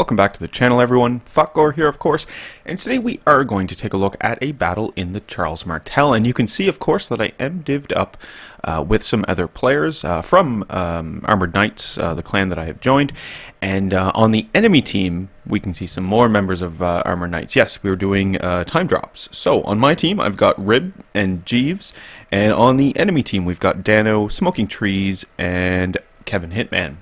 Welcome back to the channel, everyone. Thotgor here, of course, and today we are going to take a look at a battle in the Charles Martel. And you can see, of course, that I am divvied up with some other players from Armoured Knights, the clan that I have joined. And on the enemy team, we can see some more members of Armoured Knights. Yes, we were doing time drops. So on my team, I've got Rib and Jeeves, and on the enemy team, we've got Dano, Smoking Trees, and Kevin Hitman.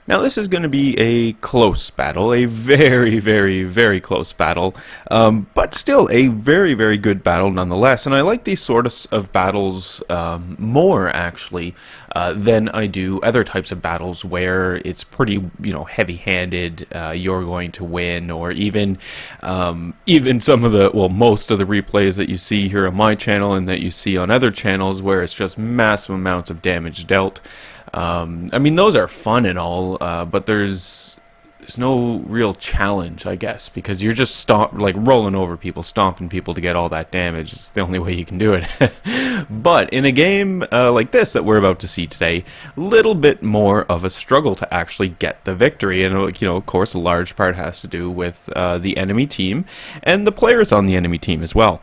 Now this is going to be a close battle, a very close battle, but still a very good battle nonetheless. And I like these sorts of battles more actually than I do other types of battles where it's pretty, heavy-handed. You're going to win, or even some of the, well, most of the replays that you see here on my channel and that you see on other channels where it's just massive amounts of damage dealt. I mean, those are fun and all, but there's no real challenge, I guess, because you're just rolling over people, stomping people to get all that damage. It's the only way you can do it. But in a game like this that we're about to see today, a little bit more of a struggle to actually get the victory. And, of course, a large part has to do with the enemy team and the players on the enemy team as well.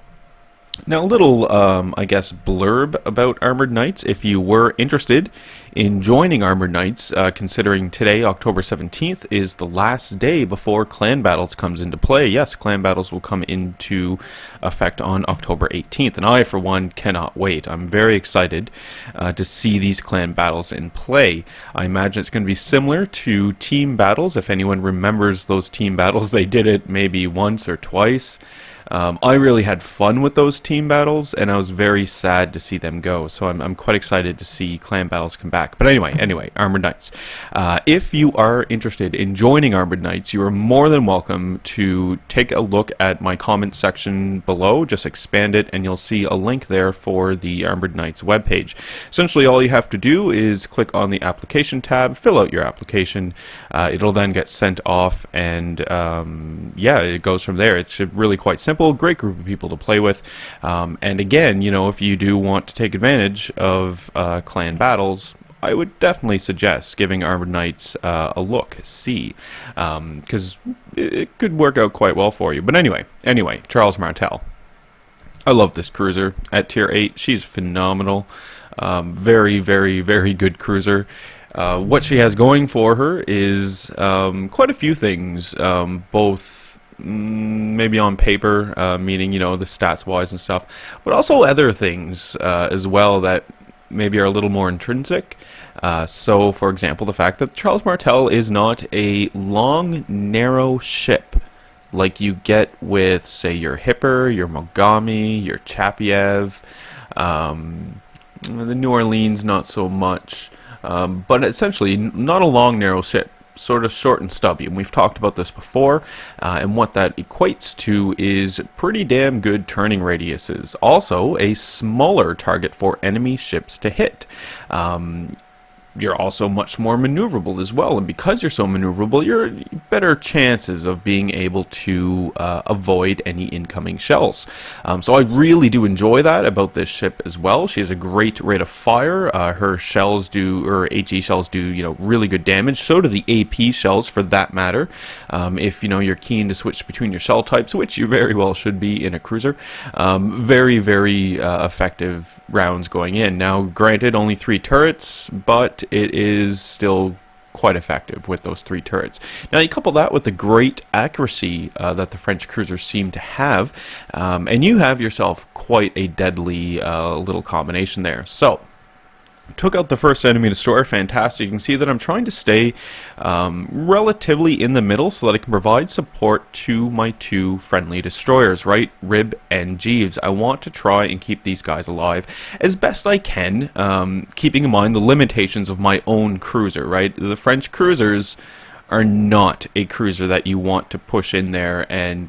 Now, a little, I guess, blurb about Armoured Knights. If you were interested in joining Armoured Knights, considering today, October 17th, is the last day before Clan Battles comes into play. Yes, Clan Battles will come into effect on October 18th, and I, for one, cannot wait. I'm very excited to see these Clan Battles in play. I imagine it's going to be similar to Team Battles. If anyone remembers those Team Battles, they did it maybe once or twice. I really had fun with those team battles, and I was very sad to see them go. So I'm quite excited to see Clan Battles come back. But anyway, Armoured Knights. If you are interested in joining Armoured Knights, you are more than welcome to take a look at my comment section below. Just expand it, and you'll see a link there for the Armoured Knights webpage. Essentially, all you have to do is click on the application tab, fill out your application. It'll then get sent off, and yeah, it goes from there. It's really quite simple. Great group of people to play with, and again, if you do want to take advantage of Clan Battles, I would definitely suggest giving Armoured Knights a look, see, because it could work out quite well for you. But anyway, Charles Martel. I love this cruiser at tier 8. She's phenomenal. Very good cruiser. What she has going for her is quite a few things, both maybe on paper, meaning, the stats wise and stuff, but also other things as well that maybe are a little more intrinsic. So, for example, the fact that Charles Martel is not a long, narrow ship like you get with, say, your Hipper, your Mogami, your Chapiev, the New Orleans, not so much, but essentially not a long, narrow ship. Sort of short and stubby, and we've talked about this before, and what that equates to is pretty damn good turning radiuses. Also, a smaller target for enemy ships to hit. You're also much more maneuverable as well, and because you're so maneuverable, you're better chances of being able to avoid any incoming shells. So I really do enjoy that about this ship as well. She has a great rate of fire. Her shells do, or HE shells do, really good damage. So do the AP shells, for that matter. If you're keen to switch between your shell types, which you very well should be in a cruiser. Very effective rounds going in. Now, granted, only 3 turrets, but it is still quite effective with those 3 turrets. Now you couple that with the great accuracy that the French cruisers seem to have, and you have yourself quite a deadly little combination there. So, took out the first enemy destroyer, fantastic. You can see that I'm trying to stay relatively in the middle so that I can provide support to my 2 friendly destroyers, right? Rib and Jeeves. I want to try and keep these guys alive as best I can, keeping in mind the limitations of my own cruiser, right? The French cruisers are not a cruiser that you want to push in there and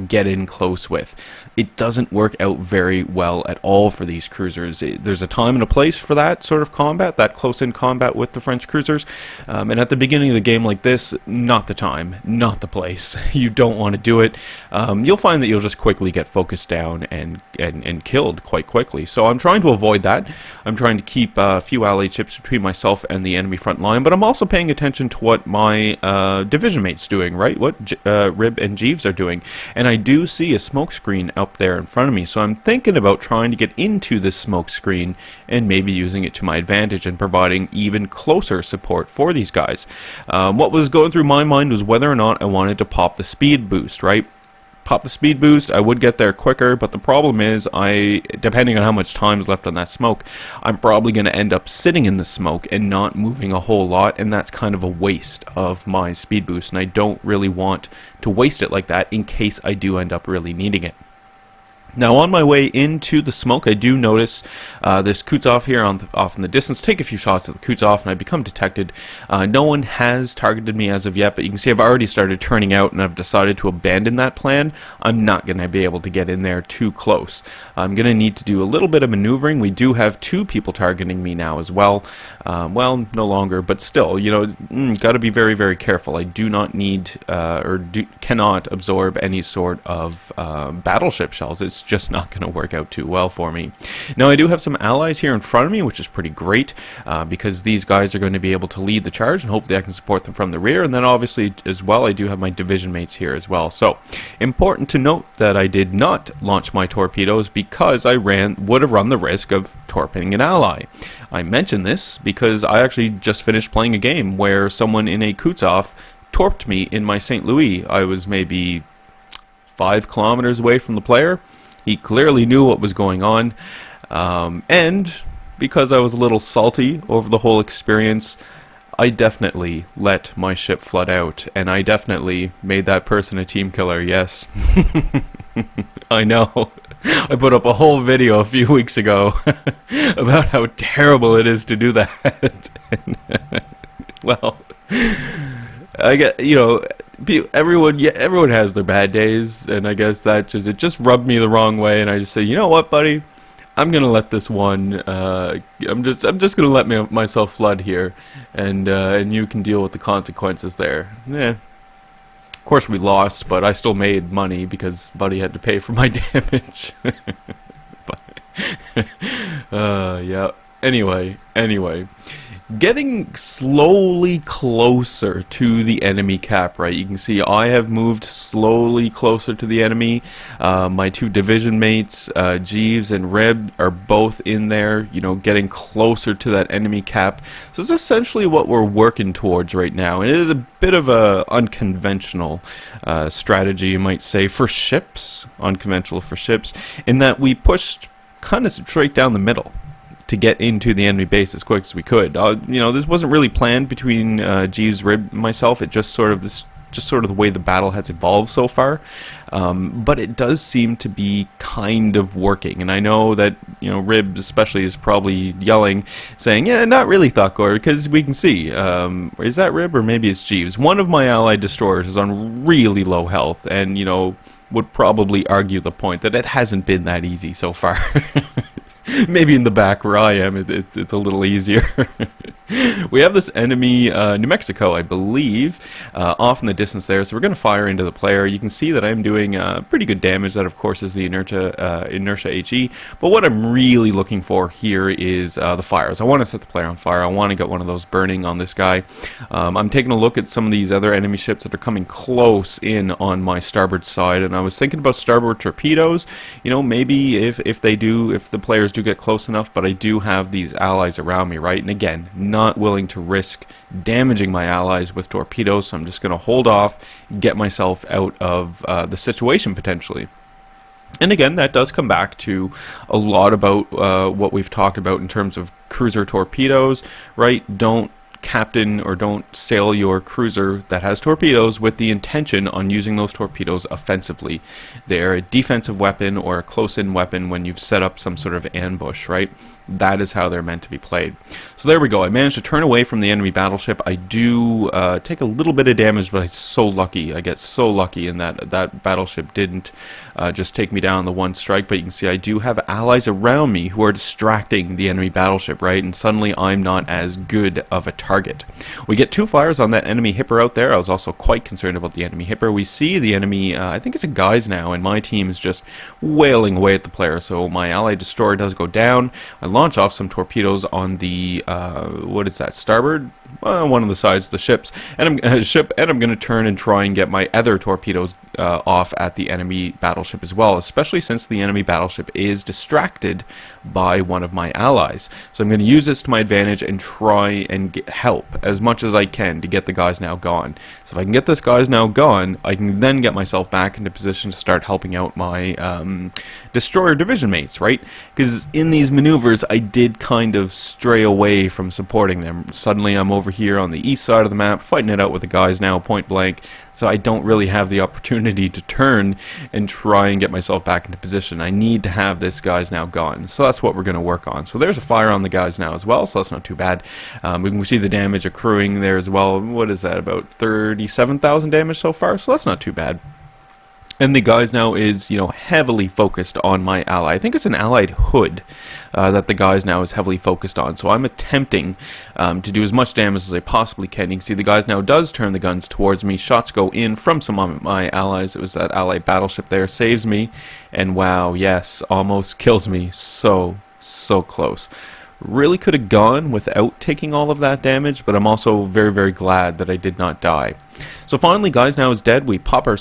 get in close with. It doesn't work out very well at all for these cruisers. There's a time and a place for that sort of combat, that close-in combat with the French cruisers, and at the beginning of the game like this, not the time, not the place. You don't want to do it. You'll find that you'll just quickly get focused down and killed quite quickly. So I'm trying to avoid that. I'm trying to keep a few allied ships between myself and the enemy front line, but I'm also paying attention to what my my division mates doing, right? What Rib and Jeeves are doing. And I do see a smoke screen up there in front of me, so I'm thinking about trying to get into this smoke screen and maybe using it to my advantage and providing even closer support for these guys. What was going through my mind was whether or not I wanted to pop the speed boost, right? Pop the speed boost, I would get there quicker, but the problem is depending on how much time is left on that smoke, I'm probably going to end up sitting in the smoke and not moving a whole lot, and that's kind of a waste of my speed boost, and I don't really want to waste it like that in case I do end up really needing it. Now, on my way into the smoke, I do notice this Kutzoff here off in the distance. Take a few shots at the Kutzoff, and I become detected. No one has targeted me as of yet, but you can see I've already started turning out, and I've decided to abandon that plan. I'm not going to be able to get in there too close. I'm going to need to do a little bit of maneuvering. We do have 2 people targeting me now as well. Well, no longer, but still, you know, got to be very, very careful. I do not need cannot absorb any sort of battleship shells. It's just not going to work out too well for me. Now, I do have some allies here in front of me, which is pretty great because these guys are going to be able to lead the charge, and hopefully I can support them from the rear. And then obviously as well, I do have my division mates here as well. So important to note that I did not launch my torpedoes because I would have run the risk of torping an ally. I mention this because I actually just finished playing a game where someone in a Kutzoff torped me in my St. Louis. I was maybe 5 kilometers away from the player. He clearly knew what was going on, and because I was a little salty over the whole experience, I definitely let my ship flood out, and I definitely made that person a team killer, yes. I know. I put up a whole video a few weeks ago about how terrible it is to do that. Well, I get, you know, everyone has their bad days, and I guess that it just rubbed me the wrong way, and I just say, you know what, buddy, I'm gonna let this one. I'm just gonna let myself flood here, and you can deal with the consequences there. Yeah. Of course, we lost, but I still made money because Buddy had to pay for my damage. But, yeah. Anyway. Getting slowly closer to the enemy cap, right? You can see I have moved slowly closer to the enemy. My 2 division mates, Jeeves and Rib, are both in there, you know, getting closer to that enemy cap. So it's essentially what we're working towards right now. And it is a bit of a unconventional strategy, you might say, for ships. Unconventional for ships, in that we pushed kind of straight down the middle to get into the enemy base as quick as we could. You know, this wasn't really planned between Jeeves, Rib, and myself. It just sort of the way the battle has evolved so far. But it does seem to be kind of working. And I know that, you know, Rib especially is probably yelling, saying, yeah, not really, Thotgor, because we can see. Is that Rib or maybe it's Jeeves? One of my allied destroyers is on really low health, and, you know, would probably argue the point that it hasn't been that easy so far. Maybe in the back where I am, it's a little easier. We have this enemy, New Mexico, I believe, off in the distance there. So we're going to fire into the player. You can see that I'm doing pretty good damage. That, of course, is the inertia HE. But what I'm really looking for here is the fires. I want to set the player on fire. I want to get one of those burning on this guy. I'm taking a look at some of these other enemy ships that are coming close in on my starboard side. And I was thinking about starboard torpedoes. You know, maybe if the players do get close enough. But I do have these allies around me, right? And again, not willing to risk damaging my allies with torpedoes, so I'm just going to hold off, get myself out of the situation potentially. And again, that does come back to a lot about what we've talked about in terms of cruiser torpedoes, right? Don't captain or don't sail your cruiser that has torpedoes with the intention on using those torpedoes offensively. They're a defensive weapon or a close-in weapon when you've set up some sort of ambush, right? That is how they're meant to be played. So there we go. I managed to turn away from the enemy battleship. I do take a little bit of damage, but I'm so lucky. I get so lucky in that battleship didn't just take me down the one strike. But you can see I do have allies around me who are distracting the enemy battleship, right? And suddenly I'm not as good of a target. We get 2 fires on that enemy hipper out there. I was also quite concerned about the enemy hipper. We see the enemy, I think it's a guys now, and my team is just wailing away at the player. So my allied destroyer does go down. I launch off some torpedoes on the, what is that, starboard? one of the sides of the ships, and I'm going to turn and try and get my other torpedoes off at the enemy battleship as well, especially since the enemy battleship is distracted by one of my allies. So I'm going to use this to my advantage and try and help as much as I can to get the guys now gone. So if I can get this guys now gone, I can then get myself back into position to start helping out my destroyer division mates, right? Because in these maneuvers, I did kind of stray away from supporting them. Suddenly I'm over here on the east side of the map, fighting it out with the guys now, point blank. So I don't really have the opportunity to turn and try and get myself back into position. I need to have this guys now gone. So that's what we're going to work on. So there's a fire on the guys now as well, so that's not too bad. We can see the damage accruing there as well. What is that, about 37,000 damage so far? So that's not too bad. And the guys now is, heavily focused on my ally. I think it's an allied hood that the guys now is heavily focused on. So I'm attempting to do as much damage as I possibly can. You can see the guys now does turn the guns towards me. Shots go in from some of my allies. It was that allied battleship there. Saves me. And wow, yes, almost kills me. So close. Really could have gone without taking all of that damage, but I'm also very, very glad that I did not die. So finally, guys now is dead. We pop our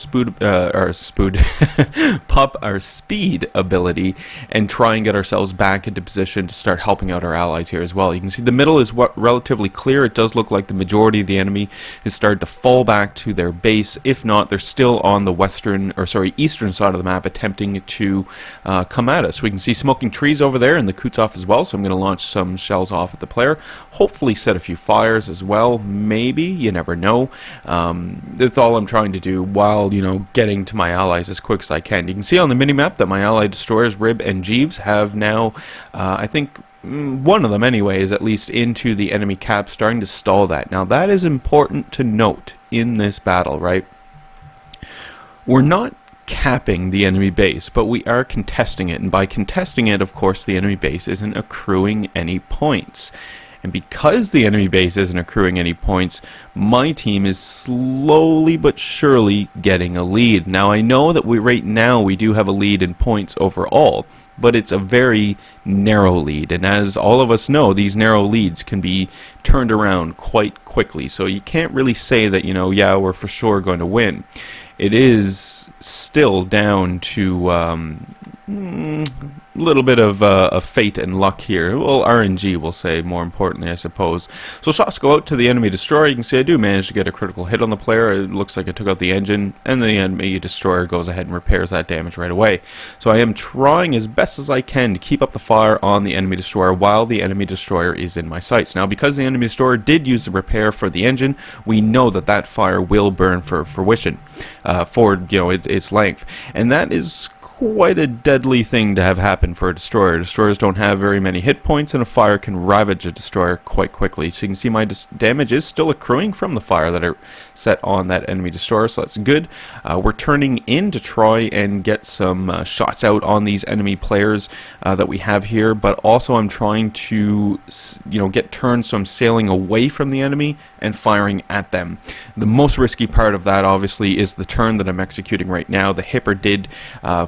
pop our speed ability and try and get ourselves back into position to start helping out our allies here as well. You can see the middle is relatively clear. It does look like the majority of the enemy has started to fall back to their base. If not, they're still on the eastern side of the map attempting to come at us. We can see smoking trees over there and the Kutov as well, so I'm going to launch some shells off at the player. Hopefully set a few fires as well. Maybe, you never know. That's all I'm trying to do while, getting to my allies as quick as I can. You can see on the minimap that my allied destroyers, Rib and Jeeves, have now, I think, one of them anyway, is at least into the enemy cap, starting to stall that. Now, that is important to note in this battle, right? We're not capping the enemy base, but we are contesting it, and by contesting it, of course, the enemy base isn't accruing any points. And because the enemy base isn't accruing any points, my team is slowly but surely getting a lead. Now, I know that right now we do have a lead in points overall, but it's a very narrow lead. And as all of us know, these narrow leads can be turned around quite quickly. So you can't really say that, yeah, we're for sure going to win. It is still down to a little bit of fate and luck here. Well, RNG, we'll say, more importantly, I suppose. So shots go out to the enemy destroyer. You can see I do manage to get a critical hit on the player. It looks like I took out the engine, and the enemy destroyer goes ahead and repairs that damage right away. So I am trying as best as I can to keep up the fire on the enemy destroyer while the enemy destroyer is in my sights. Now, because the enemy destroyer did use the repair for the engine, we know that that fire will burn for fruition, for its length, and that is quite a deadly thing to have happen for a destroyer. Destroyers don't have very many hit points, and a fire can ravage a destroyer quite quickly. So you can see my damage is still accruing from the fire that I set on that enemy destroyer, so that's good. We're turning in to try and get some shots out on these enemy players that we have here, but also I'm trying to get turns, so I'm sailing away from the enemy and firing at them. The most risky part of that obviously is the turn that I'm executing right now. The Hipper did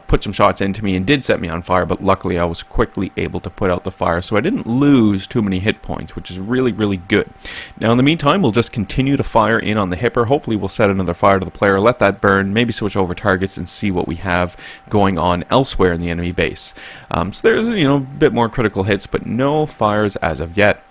put some shots into me and did set me on fire, but luckily I was quickly able to put out the fire, so I didn't lose too many hit points, which is really, really good. Now in the meantime, we'll just continue to fire in on the Hipper. Hopefully we'll set another fire to the player, let that burn, maybe switch over targets and see what we have going on elsewhere in the enemy base. So there's a bit more critical hits, but no fires as of yet.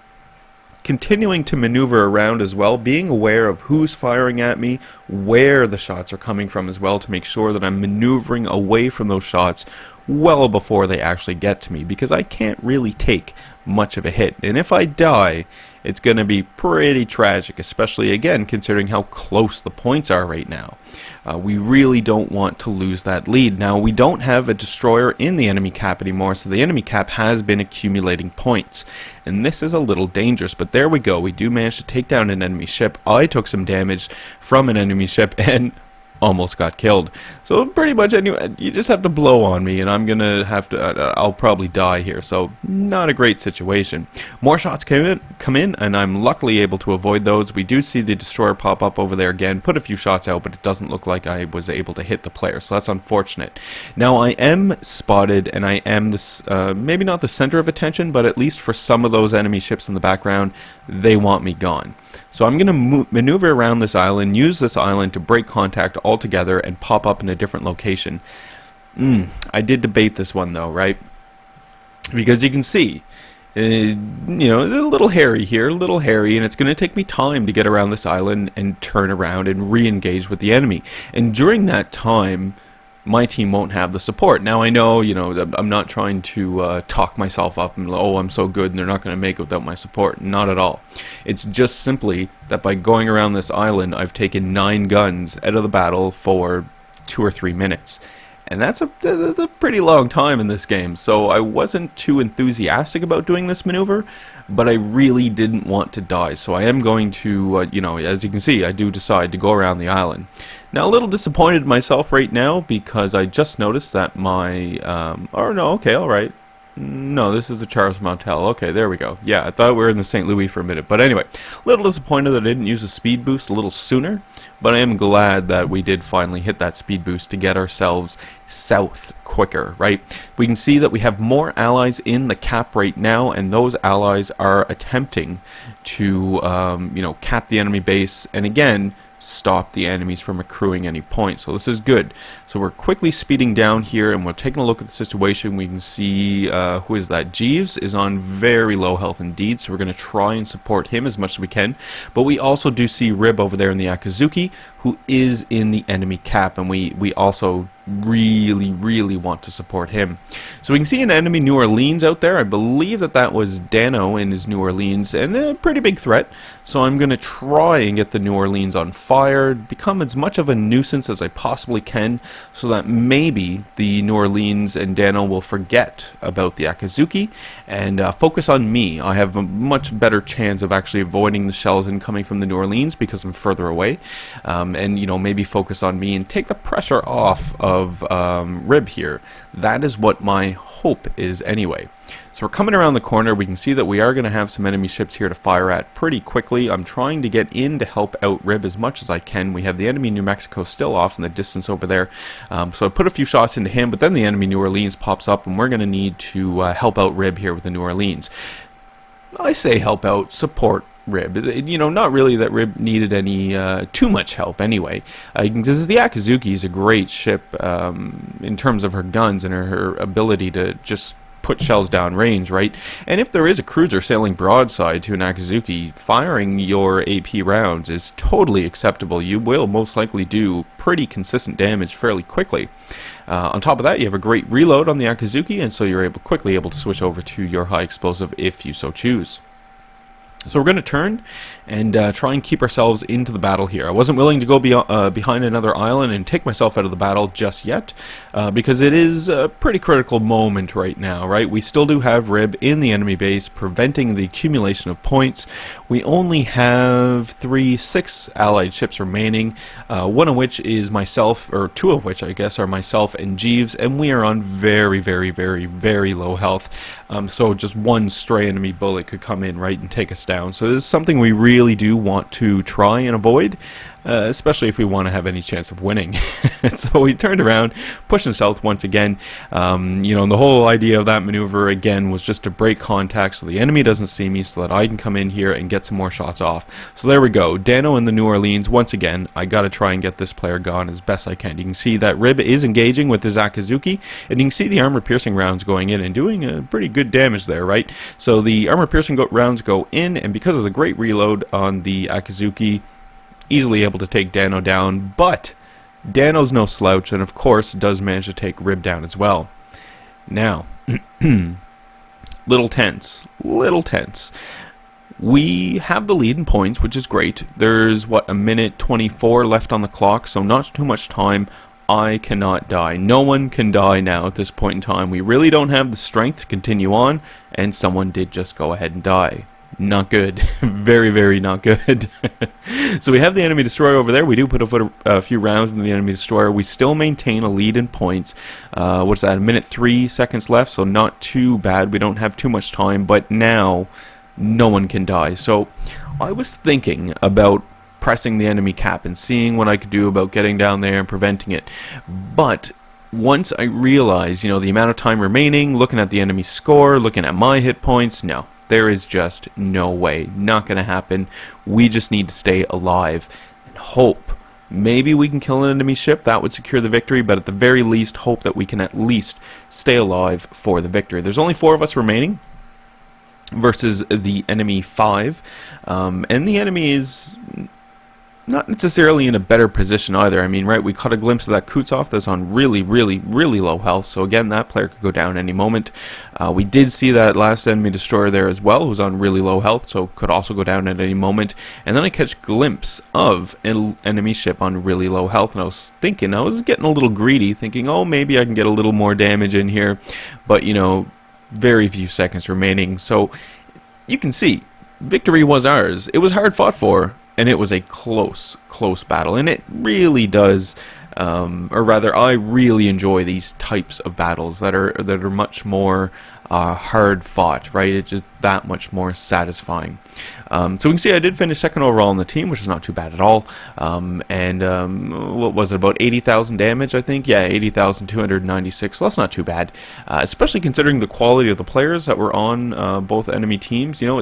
Continuing to maneuver around as well, being aware of who's firing at me, where the shots are coming from as well, to make sure that I'm maneuvering away from those shots well before they actually get to me, because I can't really take much of a hit, and if I die, it's going to be pretty tragic, especially again considering how close the points are right now. We really don't want to lose that lead. Now, we don't have a destroyer in the enemy cap anymore, so the enemy cap has been accumulating points, and this is a little dangerous, but there we go. We do manage to take down an enemy ship. I took some damage from an enemy ship and almost got killed. So pretty much anyway, you just have to blow on me, and I'm gonna have to I'll probably die here, so not a great situation. More shots come in, and I'm luckily able to avoid those. We do see the destroyer pop up over there again, put a few shots out, but it doesn't look like I was able to hit the player, so that's unfortunate. Now I am spotted, and I am this maybe not the center of attention, but at least for some of those enemy ships in the background, they want me gone. So I'm going to maneuver around this island, use this island to break contact altogether and pop up in a different location. I did debate this one though, right? Because you can see, you know, a little hairy here, a little hairy, and it's going to take me time to get around this island and turn around and re-engage with the enemy. And during that time, my team won't have the support. Now I know, you know, I'm not trying to talk myself up and, oh, I'm so good and they're not going to make it without my support. Not at all. It's just simply that by going around this island, I've taken 9 guns out of the battle for 2 or 3 minutes. And that's a pretty long time in this game, so I wasn't too enthusiastic about doing this maneuver, but I really didn't want to die, so I am going to, you know, as you can see, I do decide to go around the island. Now, a little disappointed in myself right now, because I just noticed that my, oh no, okay, alright. No, this is the Charles Martel. Okay, there we go. Yeah, I thought we were in the St. Louis for a minute. But anyway, a little disappointed that I didn't use a speed boost a little sooner. But I am glad that we did finally hit that speed boost to get ourselves south quicker, right? We can see that we have more allies in the cap right now, and those allies are attempting to, you know, cap the enemy base. And again, stop the enemies from accruing any points. So this is good. So we're quickly speeding down here, and we're taking a look at the situation. We can see, who is that? Jeeves is on very low health indeed, so we're going to try and support him as much as we can. But we also do see Rib over there in the Akazuki, who is in the enemy cap, and we also really want to support him. So we can see an enemy New Orleans out there. I believe that was Dano in his New Orleans, and a pretty big threat. So I'm going to try and get the New Orleans on fire, become as much of a nuisance as I possibly can, so that maybe the New Orleans and Dano will forget about the Akazuki and focus on me. I have a much better chance of actually avoiding the shells incoming from the New Orleans because I'm further away, and you know, maybe focus on me and take the pressure off of Rib here. That is what my hope is anyway. So we're coming around the corner. We can see that we are going to have some enemy ships here to fire at pretty quickly. I'm trying to get in to help out Rib as much as I can. We have the enemy New Mexico still off in the distance over there. So I put a few shots into him, but then the enemy New Orleans pops up, and we're going to need to help out Rib here with the New Orleans. I say help out, support Rib. You know, not really that Rib needed any too much help anyway. Because the Akazuki is a great ship in terms of her guns and her ability to just put shells down range, right? And if there is a cruiser sailing broadside to an Akazuki, firing your AP rounds is totally acceptable. You will most likely do pretty consistent damage fairly quickly. On top of that, you have a great reload on the Akazuki, and so you're quickly able to switch over to your high explosive if you so choose. So we're going to turn and try and keep ourselves into the battle here. I wasn't willing to go behind another island and take myself out of the battle just yet, because it is a pretty critical moment right now, right? We still do have Rib in the enemy base, preventing the accumulation of points. We only have 6 allied ships remaining, one of which is myself, or 2 of which I guess are myself and Jeeves, and we are on very low health. So just one stray enemy bullet could come in, right, and take us down. So this is something we really do want to try and avoid, especially if we want to have any chance of winning. So we turned around, pushing south once again. You know, and the whole idea of that maneuver again was just to break contact so the enemy doesn't see me, so that I can come in here and get some more shots off. So there we go. Dano and the New Orleans once again. I got to try and get this player gone as best I can. You can see that Rib is engaging with his Akazuki, and you can see the armor piercing rounds going in and doing a pretty good damage there, right? So the armor piercing rounds go in, and because of the great reload on the Akazuki, easily able to take Dano down, but Dano's no slouch, and of course does manage to take Rib down as well. Now, little tense. We have the lead in points, which is great. There's, what, a minute 24 left on the clock, so not too much time. I cannot die. No one can die now at this point in time. We really don't have the strength to continue on, and someone did just go ahead and die. Not good. Very not good. So we have the enemy destroyer over there. We do put a few rounds in the enemy destroyer. We still maintain a lead in points. What's that? A minute 3 seconds left, so not too bad. We don't have too much time, but now no one can die. So I was thinking about pressing the enemy cap and seeing what I could do about getting down there and preventing it. But once I realized, you know, the amount of time remaining, looking at the enemy score, looking at my hit points, no, There is just no way. Not going to happen. We just need to stay alive and hope. Maybe we can kill an enemy ship. That would secure the victory, but at the very least, hope that we can at least stay alive for the victory. There's only 4 of us remaining versus the enemy 5. And the enemy is not necessarily in a better position either. I mean, right, we caught a glimpse of that Kutsov that's on really, really, really low health. So again, that player could go down any moment. We did see that last enemy destroyer there as well, who's on really low health, so could also go down at any moment. And then I catch a glimpse of an enemy ship on really low health, and I was getting a little greedy, thinking, oh, maybe I can get a little more damage in here. But, you know, very few seconds remaining. So you can see, victory was ours. It was hard fought for. And it was a close battle, and it really does, or rather, I really enjoy these types of battles that are much more hard fought, right? It's just that much more satisfying. So we can see I did finish 2nd overall on the team, which is not too bad at all. What was it, about 80,000 damage, I think? Yeah, 80,296, so that's not too bad. Especially considering the quality of the players that were on both enemy teams. You know,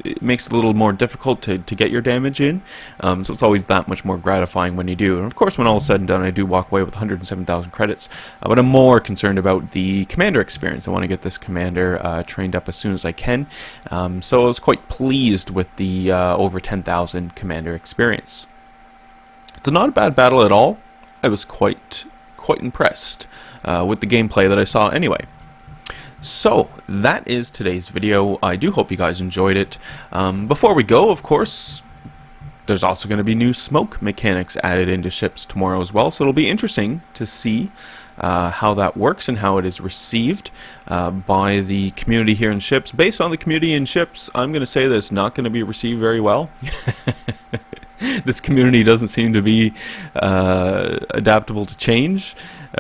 it makes it a little more difficult to get your damage in, so it's always that much more gratifying when you do. And of course, when all is said and done, I do walk away with 107,000 credits, but I'm more concerned about the commander experience. I want to get this commander trained up as soon as I can, so I was quite pleased with the over 10,000 commander experience. So not a bad battle at all. I was quite impressed with the gameplay that I saw anyway. So, that is today's video. I do hope you guys enjoyed it. Before we go, of course, there's also going to be new smoke mechanics added into ships tomorrow as well, so it'll be interesting to see how that works and how it is received by the community here in ships. Based on the community in ships, I'm going to say that it's not going to be received very well. This community doesn't seem to be adaptable to change.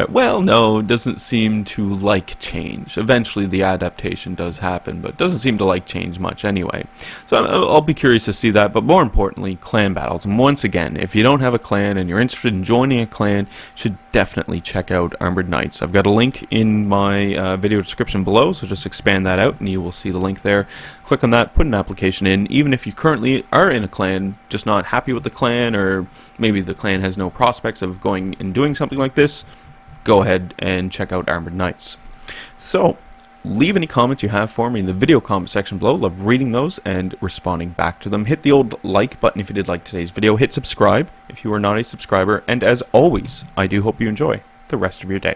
Well, no, it doesn't seem to like change. Eventually the adaptation does happen, but it doesn't seem to like change much anyway. So I'll be curious to see that, but more importantly, clan battles. And once again, if you don't have a clan and you're interested in joining a clan, you should definitely check out Armoured Knights. I've got a link in my video description below, so just expand that out and you will see the link there. Click on that, put an application in. Even if you currently are in a clan, just not happy with the clan, or maybe the clan has no prospects of going and doing something like this, go ahead and check out Armoured Knights. So, leave any comments you have for me in the video comment section below. Love reading those and responding back to them. Hit the old like button if you did like today's video. Hit subscribe if you are not a subscriber. And as always, I do hope you enjoy the rest of your day.